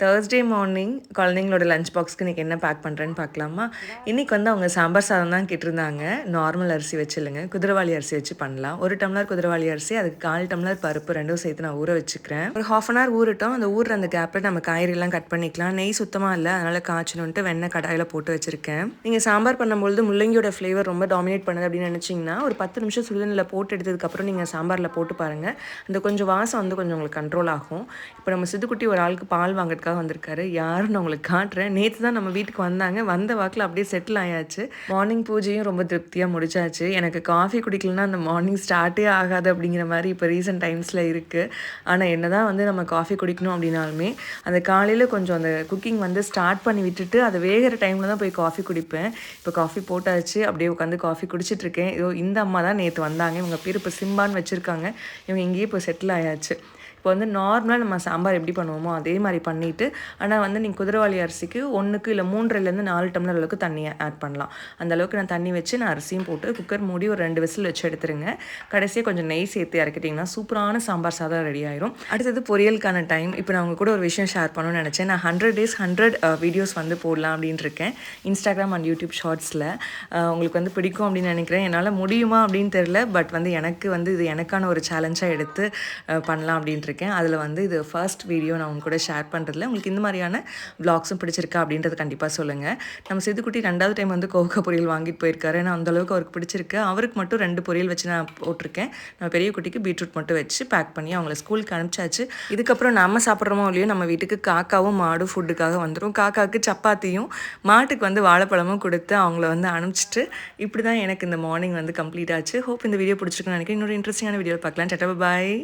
Thursday morning குழந்தைங்களோட lunch பாக்ஸ்க்கு இன்றைக்கி என்ன பேக் பண்ணுறேன்னு பார்க்கலாமா. இன்றைக்கி வந்து அவங்க சாம்பார் சாதம் தான் கேட்டிருந்தாங்க. நார்மல் அரிசி வச்சு இல்லைங்க, குதிரவாளி அரிசி வச்சு பண்ணலாம். 1 டம்ளர் குதிரவாளி அரிசி, அதுக்கு 1/4 டம்ளர் பருப்பு, ரெண்டும் சேர்த்து நான் ஊற வச்சுக்கிறேன். ஒரு 1/2 அன் ஹவர் ஊறட்டும். அந்த ஊறுற அந்த கேப்பில் நம்ம காய்கறிலாம் கட் பண்ணிக்கலாம். நெய் சுத்தமாக இல்லை, அதனால் காய்ச்சணுன்ட்டு வெண்ணெய் கடாயில் போட்டு வச்சுருக்கேன். நீங்கள் சாம்பார் பண்ணும்பொழுது முள்ளங்கியோட ஃப்ளேவர் ரொம்ப டாமினேட் பண்ணுது அப்படின்னு நினச்சிங்கன்னா ஒரு 10 நிமிஷம் சுடுதண்ணில் போட்டு எடுத்ததுக்கப்புறம் நீங்கள் சாம்பாரில் போட்டு பாருங்கள். அந்த கொஞ்சம் வாசம் வந்து கொஞ்சம் உங்களுக்கு கண்ட்ரோல் ஆகும். இப்போ நம்ம சித்துக்குட்டி ஒரு ஆளுக்கு பால் வாங்கிறதுக்காக வந்திருக்காரு. யாருன்னு உங்களுக்கு காட்டுறேன். நேற்று தான் நம்ம வீட்டுக்கு வந்தாங்க. வந்த வாக்கில் அப்படியே செட்டில் ஆயாச்சு. மார்னிங் பூஜையும் ரொம்ப திருப்தியாக முடிச்சாச்சு. எனக்கு காஃபி குடிக்கலன்னா அந்த மார்னிங் ஸ்டார்ட்டே ஆகாது அப்படிங்கிற மாதிரி இப்போ ரீசெண்ட் டைம்ஸில் இருக்குது. ஆனால் என்ன தான் வந்து நம்ம காஃபி குடிக்கணும் அப்படின்னாலுமே அந்த காலையில் கொஞ்சம் அந்த குக்கிங் வந்து ஸ்டார்ட் பண்ணி விட்டுட்டு அது வேகிற டைமில் தான் போய் காஃபி குடிப்பேன். இப்போ காஃபி போட்டாச்சு, அப்படியே உட்காந்து காஃபி குடிச்சிட்ருக்கேன். இதோ இந்த அம்மா தான் நேற்று வந்தாங்க. இவங்க பேர் இப்போ சிம்பான்னு வச்சுருக்காங்க. இவங்க இங்கேயே இப்போ செட்டில் ஆயாச்சு. இப்போ வந்து நார்மலாக நம்ம சாம்பார் எப்படி பண்ணுவோமோ அதே மாதிரி பண்ணிவிட்டு, ஆனால் வந்து நீங்கள் குதிரவாளி அரிசிக்கு 1க்கு இல்லை 3லேருந்து 4 டம்ளர் அளவுக்கு தண்ணியை ஆட் பண்ணலாம். அந்த அளவுக்கு நான் தண்ணி வச்சு நான் அரிசியும் போட்டு குக்கர் மூடி ஒரு 2 விசில் வச்சு எடுத்துருங்க. கடைசியாக கொஞ்சம் நெய் சேர்த்து இறக்கிட்டிங்கன்னா சூப்பரான சாம்பார் சாதம் ரெடி ஆயிரும். அடுத்தது பொரியலுக்கான டைம். இப்போ நான் உங்க கூட ஒரு விஷயம் ஷேர் பண்ணணும்னு நினச்சேன். நான் 100 days 100 வீடியோஸ் வந்து போடலாம் அப்படின்ட்டு இருக்கேன் இன்ஸ்டாகிராம் அண்ட் யூடியூப் ஷார்ட்ஸில். உங்களுக்கு வந்து பிடிக்கும் அப்படின்னு நினைக்கிறேன். என்னால் முடியுமா அப்படின்னு தெரில, பட் வந்து எனக்கு வந்து இது எனக்கான ஒரு சேலஞ்சாக எடுத்து பண்ணலாம் அப்படின்ட்டு இருக்கேன். அதில் வந்து இது ஃபர்ஸ்ட் வீடியோ நான் உங்க கூட ஷேர் பண்ணுறதுல உங்களுக்கு இந்த மாதிரியான விளாக்ஸும் பிடிச்சிருக்கா அப்படின்றது கண்டிப்பாக சொல்லுங்கள். நம்ம சித்துக்குட்டி 2வது டைம் வந்து கோவக்காய் பொரியல் வாங்கிட்டு போயிருக்காரு. நான் அந்தளவுக்கு அவருக்கு பிடிச்சிருக்கு. அவருக்கு மட்டும் 2 பொரியல் வச்சு நான் போட்டிருக்கேன். நம்ம பெரிய குட்டிக்கு பீட்ரூட் மட்டும் வச்சு பேக் பண்ணி அவங்கள ஸ்கூலுக்கு அனுப்பிச்சாச்சு. இதுக்கப்புறம் நம்ம சாப்பிட்றோமோ இல்லையோ நம்ம வீட்டுக்கு காக்காவும் மாடும் ஃபுட்டுக்காக வந்துடும். காக்காவுக்கு சப்பாத்தியும் மாட்டுக்கு வந்து வாழைப்பழமும் கொடுத்து அவங்கள வந்து அனுப்பிச்சிட்டு இப்படி தான் எனக்கு இந்த மார்னிங் வந்து கம்ப்ளீட் ஆச்சு. ஹோப் இந்த வீடியோ பிடிச்சிருக்குன்னு நினைக்கிறேன். இன்னொரு இன்ட்ரெஸ்டிங்கான வீடியோ பார்க்கலாம். டாடா, பாய்.